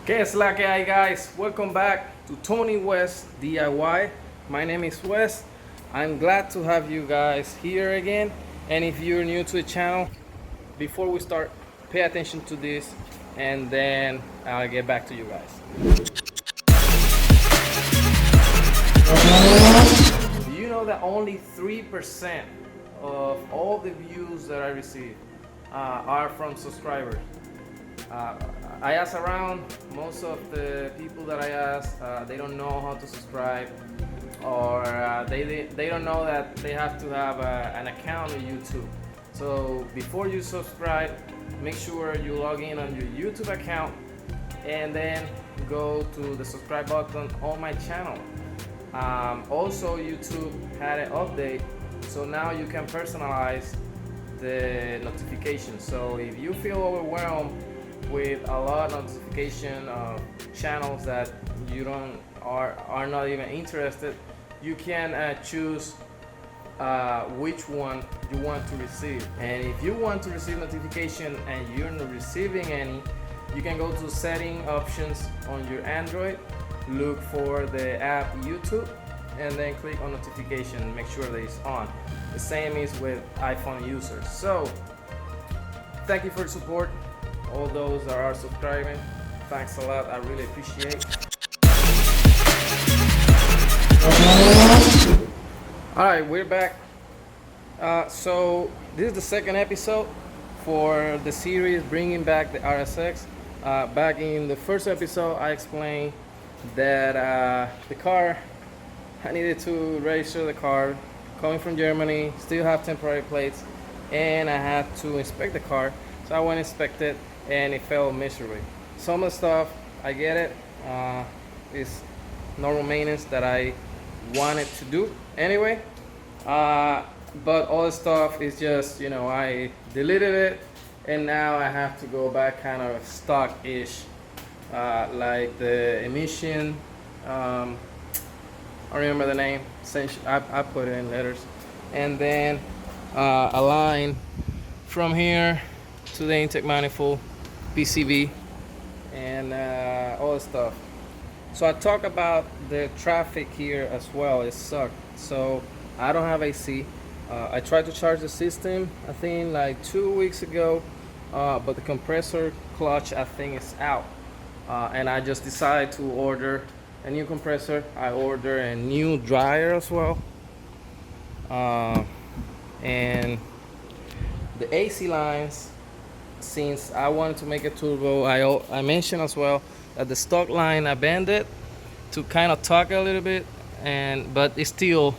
¿Qué es la que hay, guys? Welcome back to Tony West DIY. My name is Wes. I'm glad to have you guys here again. And if you're new to the channel, before we start, pay attention to this and then I'll get back to you guys. Do you know that only 3% of all the views that I receive are from subscribers? I ask around, most of the people that I ask, they don't know how to subscribe, or they don't know that they have to have an account on YouTube. So before you subscribe, make sure you log in on your YouTube account and then go to the subscribe button on my channel. Also, YouTube had an update, so now you can personalize the notifications. So if you feel overwhelmed with a lot of notification of channels that you are not even interested, you can choose which one you want to receive. And if you want to receive notification and you're not receiving any, you can go to setting options on your Android, look for the app YouTube, and then click on notification, make sure that it's on. The same is with iPhone users. So thank you for the support. All those that are subscribing, thanks a lot, I really appreciate. Alright, we're back. So this is the second episode for the series bringing back the RSX. Back in the first episode, I explained that the car, I needed to register the car, coming from Germany, still have temporary plates, and I had to inspect the car. So I went and inspected it, and it failed miserably. Some of the stuff, I get it, it's normal maintenance that I wanted to do anyway, but all the stuff is just, I deleted it, and now I have to go back kind of stock-ish, like the emission, I remember the name, I put it in letters, and then a line from here to the intake manifold, PCV, and all the stuff. So I talk about the traffic here as well. It sucked. So I don't have AC. I tried to charge the system, I think like 2 weeks ago, but the compressor clutch, I think, is out. And I just decided to order a new compressor. I ordered a new dryer as well. And the AC lines, since I wanted to make a turbo, I mentioned as well that the stock line I bend it to kind of tuck a little bit, but it's still,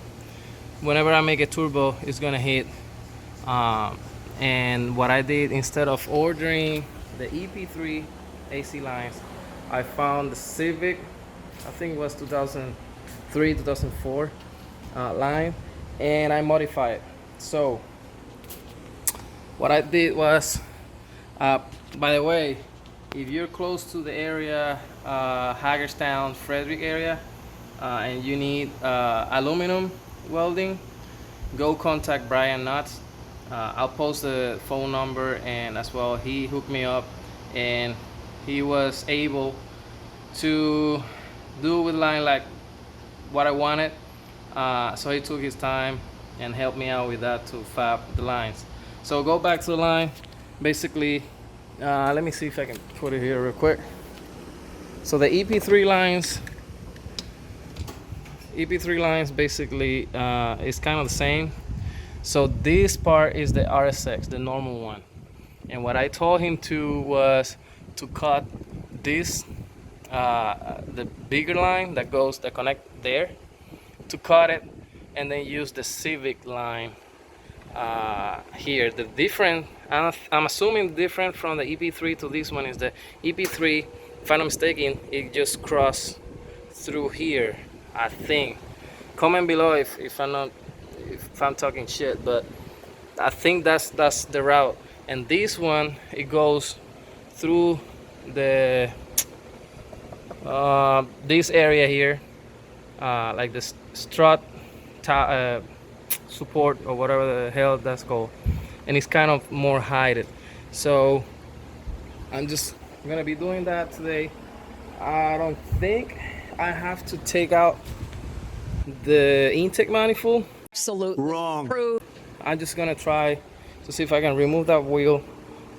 whenever I make a turbo, it's gonna hit. And what I did, instead of ordering the EP3 AC lines, I found the Civic, I think it was 2003, 2004 line, and I modified it. So what I did was, by the way, if you're close to the area, Hagerstown, Frederick area, and you need aluminum welding, go contact Brian Knott. I'll post the phone number, and as well, he hooked me up, and he was able to do with line like what I wanted. So he took his time and helped me out with that to fab the lines. So go back to the line. Basically, let me see if I can put it here real quick. So the EP3 lines basically is kind of the same. So this part is the RSX, the normal one. And what I told him to was to cut this, the bigger line that connect there, to cut it, and then use the Civic line here. The different, I'm assuming different from the EP3 to this one is the EP3, if I'm not mistaken, it just crossed through here, I think. Comment below if I'm talking shit, but I think that's the route. And this one, it goes through the this area here, like the strut support or whatever the hell that's called, and it's kind of more hidden. So I'm just gonna be doing that today. I don't think I have to take out the intake manifold. Absolutely Wrong. prove. I'm just gonna try to see if I can remove that wheel,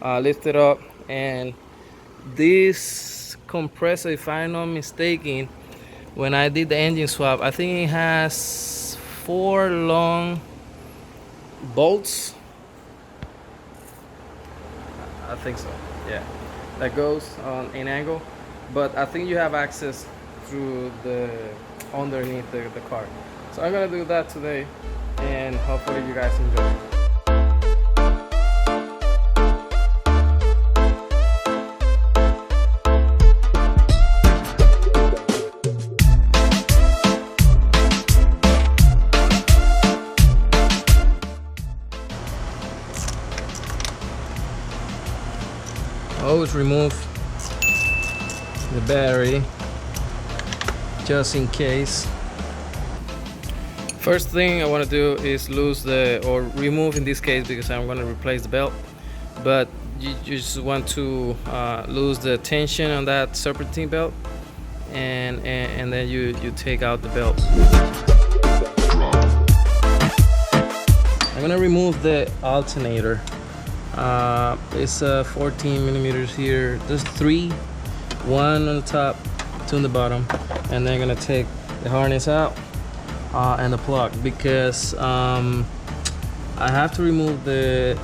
lift it up, and this compressor, if I'm not mistaken, when I did the engine swap, I think it has 4 long bolts. I think so, yeah, that goes on an angle, but I think you have access through the underneath the car. So I'm gonna do that today, and hopefully you guys enjoy. Always remove the battery just in case. First thing I want to do is lose or remove, in this case, because I'm going to replace the belt, but you just want to lose the tension on that serpentine belt, and then you take out the belt. I'm going to remove the alternator. It's 14 millimeters here. There's 3, 1 on the top, 2 on the bottom, and then I'm gonna take the harness out and the plug, because I have to remove the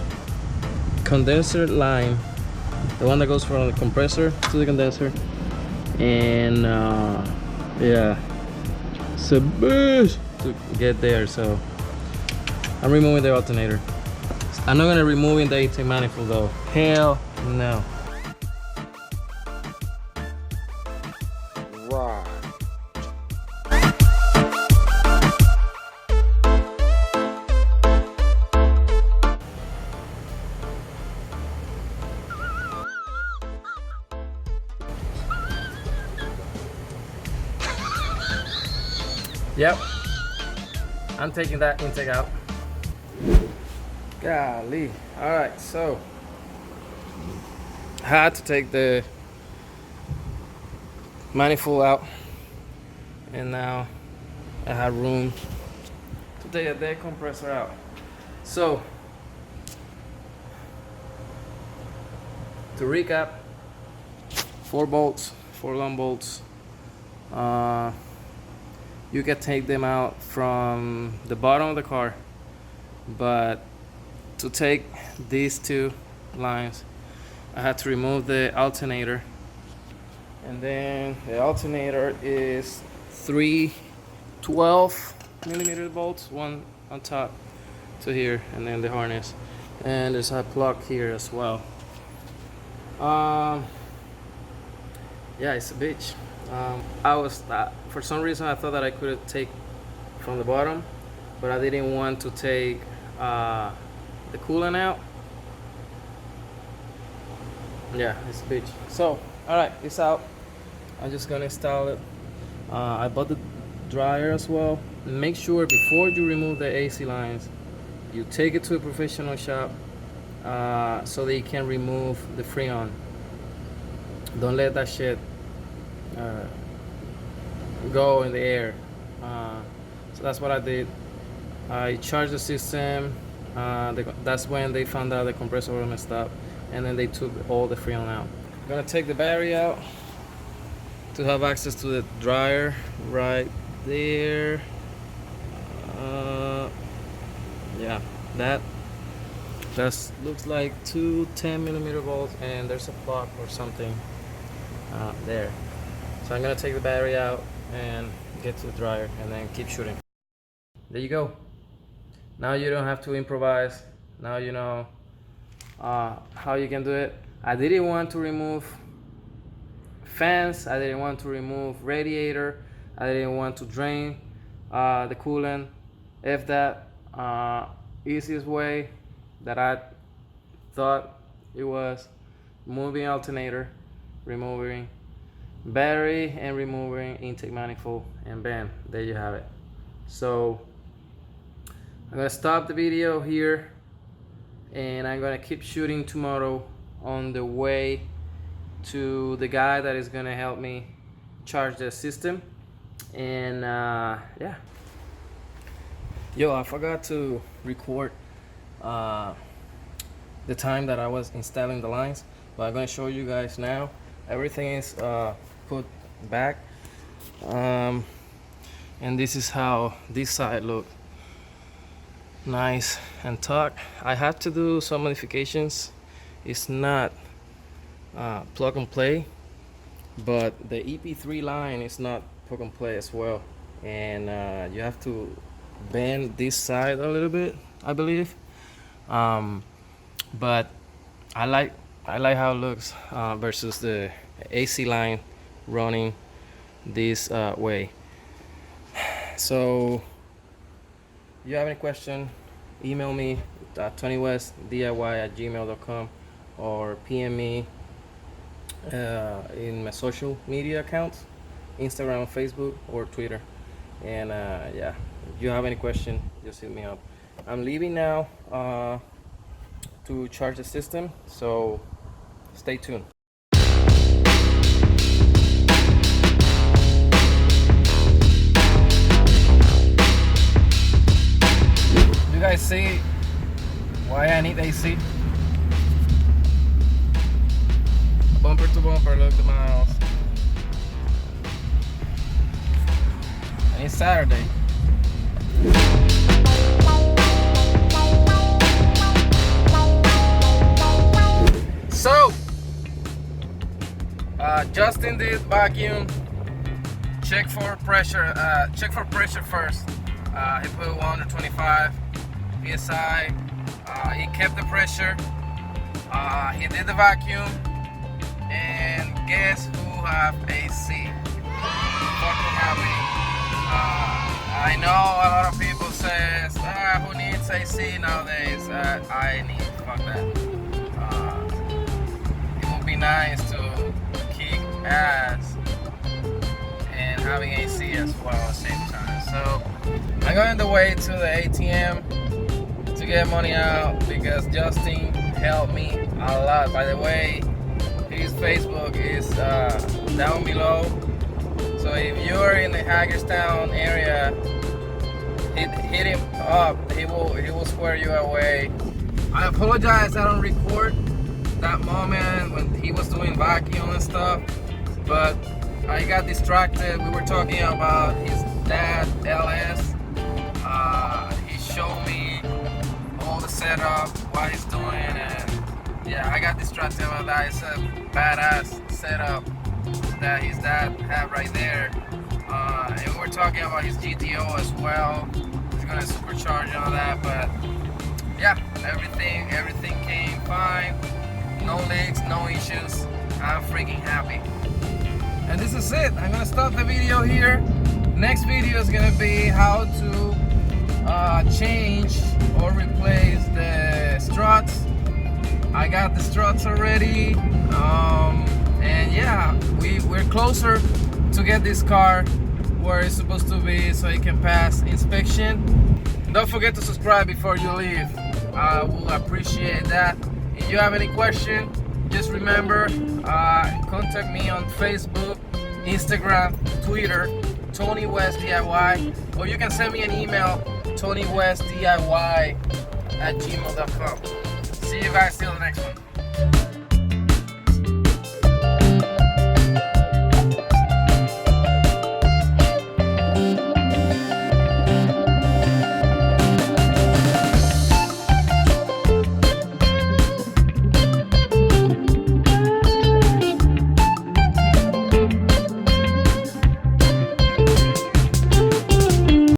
condenser line, the one that goes from the compressor to the condenser, and yeah, it's a boost to get there. So I'm removing the alternator. I'm not gonna remove the intake manifold though. Hell no. Right. Yep. I'm taking that intake out. Golly. Alright, so I had to take the manifold out, and now I have room to take the compressor out. So to recap, 4 bolts, 4 long bolts. You can take them out from the bottom of the car, but to take these 2 lines, I had to remove the alternator, and then the alternator is 3 12 millimeter bolts, 1 on top to here, and then the harness, and there's a plug here as well. Yeah, it's a bitch. I was for some reason I thought that I could take from the bottom, but I didn't want to take the coolant out. Yeah, it's a bitch. So alright, it's out. I'm just gonna install it. I bought the dryer as well. Make sure before you remove the AC lines, you take it to a professional shop so they can remove the freon. Don't let that shit go in the air. So that's what I did. I charged the system. That's when they found out the compressor was messed up, and then they took all the freon out. I'm gonna take the battery out to have access to the dryer right there. Yeah, that looks like 2 10 millimeter bolts, and there's a plug or something there. So I'm gonna take the battery out and get to the dryer, and then keep shooting. There you go. Now you don't have to improvise. Now you know how you can do it. I didn't want to remove fans. I didn't want to remove radiator. I didn't want to drain the coolant. If that easiest way that I thought it was, moving alternator, removing battery, and removing intake manifold, and bam, there you have it. So I'm gonna stop the video here, and I'm gonna keep shooting tomorrow on the way to the guy that is gonna help me charge the system. And yeah. Yo, I forgot to record the time that I was installing the lines, but I'm gonna show you guys now. Everything is put back, and this is how this side look, nice and taut. I had to do some modifications. It's not plug and play, but the EP3 line is not plug and play as well, and you have to bend this side a little bit, I believe. But I like how it looks versus the AC line running this way. So if you have any question, email me at TonyWestDIY@gmail.com or PM me in my social media accounts, Instagram, Facebook, or Twitter. And yeah, if you have any question, just hit me up. I'm leaving now to charge the system, so stay tuned. You guys see why I need AC? Bumper to bumper, look at the miles. And it's Saturday. So, Justin did vacuum. Check for pressure. Check for pressure first. He put 125 psi. He kept the pressure. He did the vacuum, and guess who have AC? Fucking happy. I know a lot of people says, who needs AC nowadays? I need. Fuck that. It would be nice to kick ass and having AC as well at the same time. So I'm going on the way to the ATM to get money out because Justin helped me a lot. By the way, his Facebook is down below. So if you're in the Hagerstown area, hit him up. He will square you away. I apologize I don't record that moment when he was doing vacuum and stuff, but I got distracted. We were talking about his dad LS. He showed me all the setup, what he's doing, and yeah, I got distracted about that. It's a badass setup that his dad had right there. And we were talking about his GTO as well. He's gonna supercharge and all that, but yeah, everything came fine. No leaks, no issues. I'm freaking happy. And this is it. I'm gonna stop the video here. Next video is gonna be how to change or replace the struts. I got the struts already. And yeah, we're closer to get this car where it's supposed to be so it can pass inspection. Don't forget to subscribe before you leave. I will appreciate that. If you have any question, just remember, contact me on Facebook, Instagram, Twitter, Tony West DIY, or you can send me an email, TonyWestDIY@gmail.com. See you guys till the next one.